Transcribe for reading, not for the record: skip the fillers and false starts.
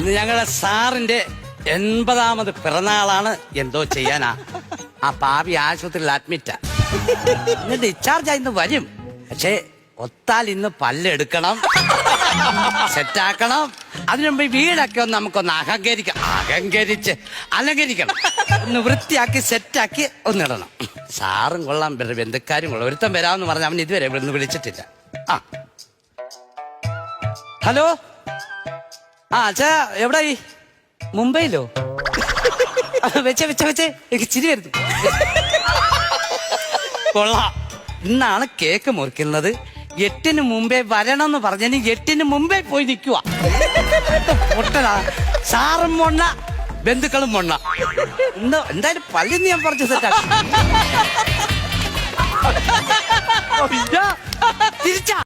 ഇന്ന് ഞങ്ങളുടെ സാറിന്റെ 80ാമത് പിറന്നാളാണ്. എന്തോ ചെയ്യാനാ, ആ പാവി ആശുപത്രിയിൽ അഡ്മിറ്റാ. ഇന്ന് ഡിസ്ചാർജ് ആയി ഇന്ന് വരും. പക്ഷേ ഒത്താൽ ഇന്ന് പല്ലെടുക്കണം, സെറ്റാക്കണം. അതിനുമുമ്പ് വീടൊക്കെ ഒന്ന് നമുക്കൊന്ന് അലങ്കരിക്കണം, ഒന്ന് വൃത്തിയാക്കി സെറ്റാക്കി ഒന്നിടണം. സാറും കൊള്ളാം, ബന്ധുക്കാരും കൊള്ളാം. ഒരുത്തം വരാമെന്ന് പറഞ്ഞ അവൻ ഇതുവരെ ഇവിടെ നിന്ന് വിളിച്ചിട്ടില്ല. ആ ഹലോ, ആ അച്ഛാ എവിടായി? മുംബൈയിലോ? വെച്ചേ എനിക്ക് ചിരി വരുന്നു. കൊള്ളാം. ഇന്നാണ് കേക്ക് മുറിക്കുന്നത്. 8-ന് മുമ്പേ വരണമെന്ന് പറഞ്ഞതിന് 8-ന് മുമ്പേ പോയി നിൽക്കുക. പൊട്ടനാ. സാറും മൊണ്ണ, ബന്ധുക്കളും മൊണ്ണ. എന്തായാലും പള്ളിന്ന് ഞാൻ പറഞ്ഞു സെറ്റാക്കി. തിരിച്ചാ